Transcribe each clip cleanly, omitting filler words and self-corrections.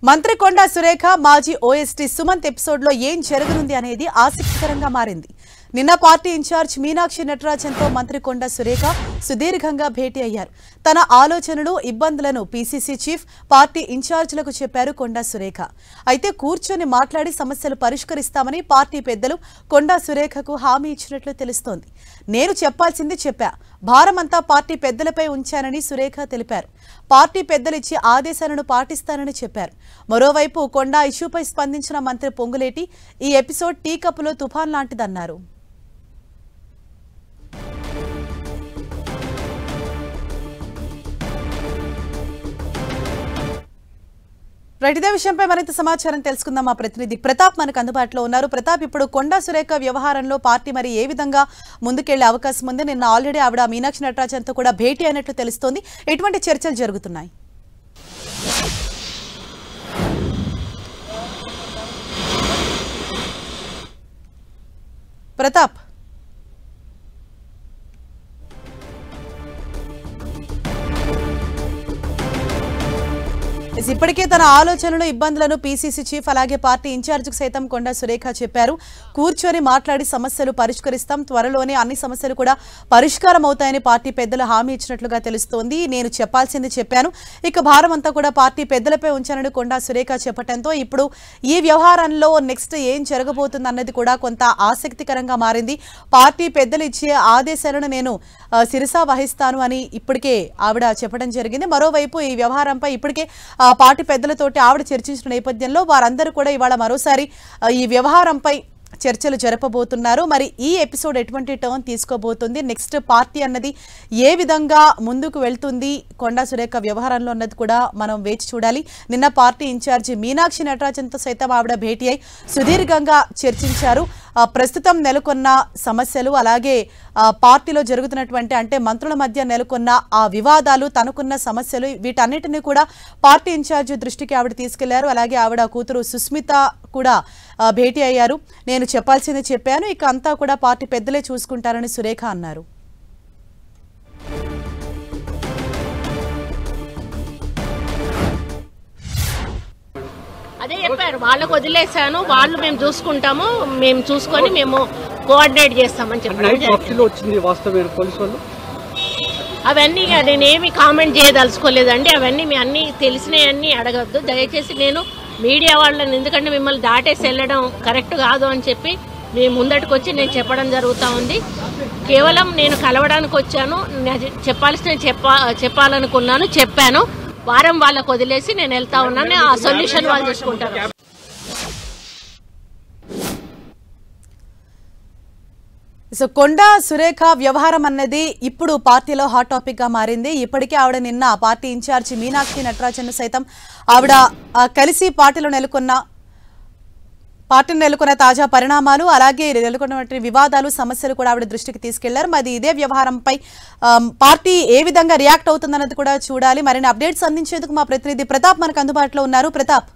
మంత్రి కొండా సురేఖ మాజీ OST Sumanth episode లో ఏం జరగనుంది అనేది ఆసక్తికరంగా మారింది. నిన్న పార్టీ ఇన్ఛార్జ్ మీనాక్షి నటరాజన్తో మంత్రి కొండా సురేఖ సుదీర్ఘంగా భేటీ అయ్యారు. తన ఆలోచనలు ఇబ్బందులను పీసీసీ చీఫ్ పార్టీ ఇన్ఛార్జ్లకు చెప్పారు కొండా సురేఖ. అయితే కూర్చొని మాట్లాడి సమస్యలు పరిష్కరిస్తామని పార్టీ పెద్దలు కొండా సురేఖకు హామీ ఇచ్చినట్లు తెలుస్తోంది. నేను చెప్పాల్సింది చెప్పా, భారమంతా పార్టీ పెద్దలపై ఉంచానని సురేఖ తెలిపారు. పార్టీ పెద్దలిచ్చే ఆదేశాలను పాటిస్తానని చెప్పారు. మరోవైపు కొండా ఇష్యూపై స్పందించిన మంత్రి పొంగులేటి ఈ ఎపిసోడ్ టీ కప్పులో తుఫాన్ లాంటిదన్నారు. ఇదే విషయంపై మరింత సమాచారం తెలుసుకుందాం. మా ప్రతినిధి ప్రతాప్ మనకు అందుబాటులో ఉన్నారు. ప్రతాప్, ఇప్పుడు కొండా సురేఖ వ్యవహారంలో పార్టీ మరి ఏ విధంగా ముందుకెళ్లే అవకాశం ఉంది? నిన్న ఆల్రెడీ ఆవిడ మీనాక్షి నటరాజన్తో కూడా భేటీ అయినట్లు తెలుస్తోంది. ఎటువంటి చర్చలు జరుగుతున్నాయి? ప్రతాప్, ఇప్పటికే తన ఆలోచనలు ఇబ్బందులను పీసీసీ చీఫ్ అలాగే పార్టీ ఇన్ఛార్జికి సైతం కొండా సురేఖ చెప్పారు. కూర్చొని మాట్లాడి సమస్యలు పరిష్కరిస్తాం, త్వరలోనే అన్ని సమస్యలు కూడా పరిష్కారం అవుతాయని పార్టీ పెద్దలు హామీ ఇచ్చినట్లుగా తెలుస్తోంది. నేను చెప్పాల్సింది చెప్పాను, ఇక భారం అంతా కూడా పార్టీ పెద్దలపై ఉంచానని కొండా సురేఖ చెప్పడంతో ఇప్పుడు ఈ వ్యవహారంలో నెక్స్ట్ ఏం జరగబోతుంది అన్నది కూడా కొంత ఆసక్తికరంగా మారింది. పార్టీ పెద్దలు ఇచ్చే ఆదేశాలను నేను శిరసా వహిస్తాను అని ఇప్పటికే ఆవిడ చెప్పడం జరిగింది. మరోవైపు ఈ వ్యవహారంపై ఇప్పటికే పార్టీ పెద్దలతోటి ఆవిడ చర్చించిన నేపథ్యంలో వారందరూ కూడా ఇవాళ మరోసారి ఈ వ్యవహారంపై చర్చలు జరపబోతున్నారు. మరి ఈ ఎపిసోడ్ ఎటువంటి టర్న్ తీసుకోబోతుంది, నెక్స్ట్ పార్టీ అన్నది ఏ విధంగా ముందుకు వెళ్తుంది కొండా సురేఖ వ్యవహారంలో అన్నది కూడా మనం వేచి చూడాలి. నిన్న పార్టీ ఇన్ఛార్జి మీనాక్షి నటరాజన్తో సైతం ఆవిడ భేటీ అయి సుదీర్ఘంగా చర్చించారు. ప్రస్తుతం నెలకొన్న సమస్యలు అలాగే పార్టీలో జరుగుతున్నటువంటి అంటే మంత్రుల మధ్య నెలకొన్న ఆ వివాదాలు, తనకున్న సమస్యలు వీటన్నిటిని కూడా పార్టీ ఇన్ఛార్జి దృష్టికి ఆవిడ తీసుకెళ్లారు. అలాగే ఆవిడ కూతురు సుస్మిత కూడా భేటీ అయ్యారు. నేను చెప్పాల్సింది చెప్పాను, ఇక అంతా కూడా పార్టీ పెద్దలే చూసుకుంటారని సురేఖ అన్నారు. అదే చెప్పారు, వాళ్ళకు వదిలేశాను, వాళ్ళు మేము చూసుకుంటాము, మేము చూసుకొని మేము కోఆర్డినేట్ చేస్తామని చెప్పారు. అవన్నీ నేనేమి కామెంట్ చేయదలుచుకోలేదండి. అవన్నీ మీ అన్ని తెలిసినవన్నీ అడగద్దు దయచేసి. నేను మీడియా వాళ్ళని, ఎందుకంటే మిమ్మల్ని దాటేసి వెళ్ళడం కరెక్ట్ కాదు అని చెప్పి మీ ముందటికి వచ్చి నేను చెప్పడం జరుగుతూ ఉంది. కేవలం నేను కలవడానికి వచ్చాను, చెప్పాల్సిన చెప్పాలనుకున్నాను, చెప్పాను. వారం వాళ్ళకు వదిలేసి నేను వెళ్తా ఉన్నాను, ఆ సొల్యూషన్ వాళ్ళు చూసుకుంటారు. సో కొండా సురేఖ వ్యవహారం అన్నది ఇప్పుడు పార్టీలో హాట్ టాపిక్ గా మారింది. ఇప్పటికే ఆవిడ నిన్న పార్టీ ఇన్ఛార్జి మీనాక్షి నటరాజన్ సైతం ఆవిడ కలిసి పార్టీలో నెలకొన్న తాజా పరిణామాలు అలాగే నెలకొన్నటువంటి వివాదాలు, సమస్యలు కూడా ఆవిడ దృష్టికి తీసుకెళ్లారు. మరి ఇదే వ్యవహారంపై పార్టీ ఏ విధంగా రియాక్ట్ అవుతుందన్నది కూడా చూడాలి. మరిన్ని అప్డేట్స్ అందించేందుకు మా ప్రతినిధి ప్రతాప్ మనకు అందుబాటులో ఉన్నారు. ప్రతాప్,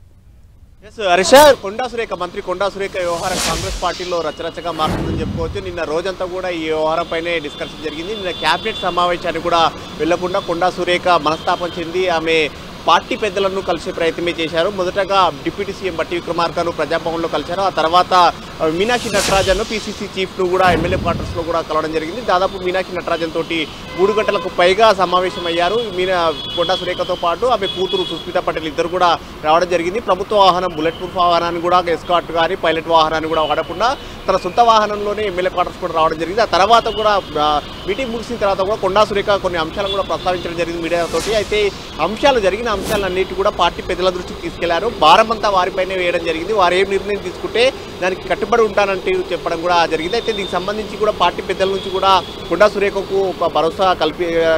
హరీష, కొండా సురేఖ మంత్రి కొండా సురేఖ వ్యవహారం కాంగ్రెస్ పార్టీలో రచరచగా మారుతుందని చెప్పుకోవచ్చు. నిన్న రోజంతా కూడా ఈ వ్యవహారం పైనే డిస్కషన్ జరిగింది. నిన్న క్యాబినెట్ సమావేశానికి కూడా వెళ్లకుండా కొండా సురేఖ మనస్తాపం చెంది ఆమె పార్టీ పెద్దలను కలిసే ప్రయత్నమే చేశారు. మొదటగా డిప్యూటీ సీఎం బట్టి విక్రమార్కను ప్రజాభవన్లో కలిశారు. ఆ తర్వాత మీనాక్షి నటరాజన్ పీసీసీ చీఫ్ను కూడా ఎమ్మెల్యే క్వార్టర్స్లో కూడా కలవడం జరిగింది. దాదాపు మీనాక్షి నటరాజన్ తోటి 3 గంటలకు పైగా సమావేశం అయ్యారు. కొండా సురేఖతో పాటు ఆమె కూతురు సుస్మిత పటేల్ ఇద్దరు కూడా రావడం జరిగింది. ప్రభుత్వ వాహనం బుల్లెట్ ప్రూఫ్ వాహనాన్ని కూడా ఎస్కార్ట్ కానీ పైలట్ వాహనాన్ని కూడా వాడకుండా తన సొంత వాహనంలోనే ఎమ్మెల్యే క్వార్టర్స్ కూడా రావడం జరిగింది. ఆ తర్వాత కూడా మీటింగ్ ముగిసిన తర్వాత కూడా కొండా సురేఖ కొన్ని అంశాలను కూడా ప్రస్తావించడం జరిగింది మీడియాతోటి. అయితే జరిగిన అంశాలన్నిటి కూడా పార్టీ పెద్దల దృష్టికి తీసుకెళ్లారు. భారమంతా వారిపైనే వేయడం జరిగింది. వారు ఏం నిర్ణయం తీసుకుంటే దానికి కట్టుబడి ఉంటానంటూ చెప్పడం కూడా జరిగింది. అయితే దీనికి సంబంధించి కూడా పార్టీ పెద్దల నుంచి కూడా కొండా సురేఖకు ఒక భరోసా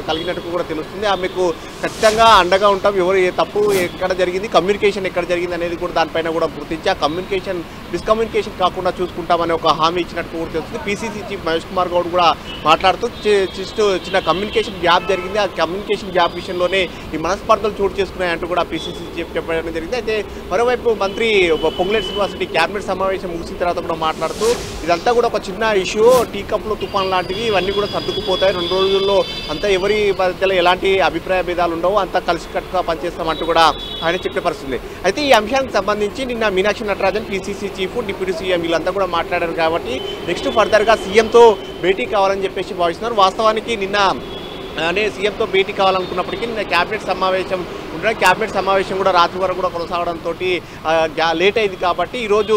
కలిగినట్టు కూడా తెలుస్తుంది. ఆమెకు ఖచ్చితంగా అండగా ఉంటాం, ఎవరు ఏ తప్పు ఎక్కడ జరిగింది, కమ్యూనికేషన్ ఎక్కడ జరిగింది అనేది కూడా దానిపైన కూడా గుర్తించి ఆ మిస్కమ్యూనికేషన్ కాకుండా చూసుకుంటామని ఒక హామీ ఇచ్చినట్టు కూడా తెలుస్తుంది. పీసీసీ చీఫ్ మహేష్ కుమార్ గౌడ్ కూడా మాట్లాడుతూ చిన్న కమ్యూనికేషన్ గ్యాప్ జరిగింది, ఆ కమ్యూనికేషన్ గ్యాప్ విషయంలోనే ఈ మనస్పర్ధలు చోటు చేసుకున్నాయంటూ కూడా పీసీసీ చీఫ్ చెప్పడం జరిగింది. అయితే మరోవైపు మంత్రి పొంగులేటి శ్రీనివాసరెడ్డి క్యాబినెట్ సమావేశం ముగిసిన తర్వాత కూడా మాట్లాడుతూ ఇదంతా కూడా ఒక చిన్న ఇష్యూ, టీ కప్లో తుఫాన్ లాంటివి, ఇవన్నీ కూడా సర్దుకుపోతాయి, 2 రోజుల్లో అంతా ఎవరి మధ్యలో ఎలాంటి అభిప్రాయ భేదాలు ఉండవు, అంతా కలిసికట్టుగా పనిచేస్తామంటూ కూడా ఆయన చెప్పే పరిస్థితుంది. అయితే ఈ అంశానికి సంబంధించి నిన్న Meenakshi Natarajan PCC chief, deputy CM వీళ్ళంతా కూడా మాట్లాడారు కాబట్టి నెక్స్ట్ ఫర్దర్గా సీఎంతో భేటీ కావాలని చెప్పేసి భావిస్తున్నారు. వాస్తవానికి నిన్న సీఎంతో భేటీ కావాలనుకున్నప్పటికీ నిన్న క్యాబినెట్ సమావేశం ఉండడం, క్యాబినెట్ సమావేశం కూడా రాత్రి వరకు కూడా కొనసాగడంతో లేట్ అయింది కాబట్టి ఈరోజు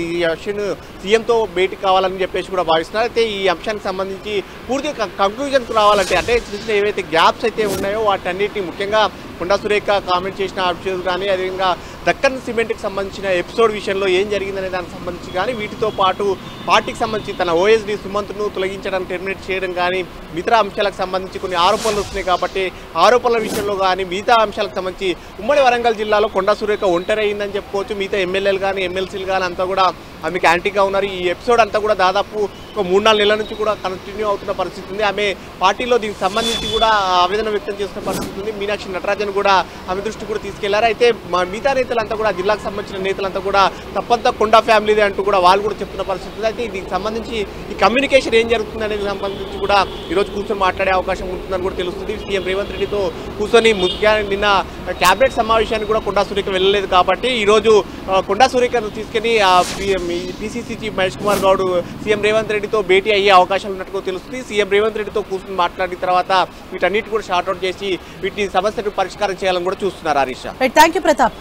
ఈ విషయం సీఎంతో భేటీ కావాలని చెప్పేసి కూడా భావిస్తున్నారు. అయితే ఈ అంశానికి సంబంధించి పూర్తిగా కంక్లూజన్కి రావాలంటే అంటే చిన్న ఏవైతే గ్యాప్స్ అయితే ఉన్నాయో వాటన్నిటిని ముఖ్యంగా కొండా సురేఖ కామెంట్ చేసిన అంశాలు కానీ, అదేవిధంగా దక్కన్ సిమెంట్కి సంబంధించిన ఎపిసోడ్ విషయంలో ఏం జరిగిందనే దానికి సంబంధించి కానీ, వీటితో పాటు పార్టీకి సంబంధించి తన ఓఎస్డీ సుమంత్ను తొలగించడం, టెర్మినేట్ చేయడం కానీ, మిగతా అంశాలకు సంబంధించి కొన్ని ఆరోపణలు వస్తున్నాయి కాబట్టి ఆరోపణల విషయంలో కానీ మిగతా అంశాలకు సంబంధించి ఉమ్మడి వరంగల్ జిల్లాలో కొండా సురేఖ ఒంటరి అయిందని చెప్పుకోవచ్చు. మిగతా ఎమ్మెల్యేలు కానీ ఎమ్మెల్సీలు కానీ అంతా కూడా ఆమెకి యాంటీగా ఉన్నారు. ఈ ఎపిసోడ్ అంతా కూడా దాదాపు ఒక 3-4 నెలల నుంచి కూడా కంటిన్యూ అవుతున్న పరిస్థితి ఉంది. ఆమె పార్టీలో దీనికి సంబంధించి కూడా ఆవేదన వ్యక్తం చేస్తున్న పరిస్థితి ఉంది. మీనాక్షి నటరాజన్ కూడా ఆమె దృష్టి కూడా తీసుకెళ్లారు. అయితే మిగతా నేతలంతా కూడా జిల్లాకు సంబంధించిన నేతలంతా కూడా తప్పంతా కొండా ఫ్యామిలీదే అంటూ కూడా వాళ్ళు కూడా చెప్తున్న పరిస్థితి ఉంది. అయితే దీనికి సంబంధించి ఈ కమ్యూనికేషన్ ఏం జరుగుతుంది అనేది సంబంధించి కూడా ఈరోజు కూర్చొని మాట్లాడే అవకాశం ఉంటుందని కూడా తెలుస్తుంది. సీఎం రేవంత్ రెడ్డితో కూర్చొని ముఖ్యంగా నిన్న క్యాబినెట్ సమావేశానికి కూడా కొండా సురేఖ వెళ్ళలేదు కాబట్టి ఈరోజు కొండా సురేఖను తీసుకెళ్లి PCC chief Mahesh Kumar Goud CM Revanth రెడ్డితో భేటీ అయ్యే అవకాశం ఉన్నట్టుగా తెలుస్తుంది. సీఎం రేవంత్ రెడ్డితో కూర్చొని మాట్లాడిన తర్వాత వీటన్నిటి కూడా షార్ట్అవుట్ చేసి వీటిని సమస్యను పరిష్కారం చేయాలని కూడా చూస్తున్నారు. Harish, thank you Pratap.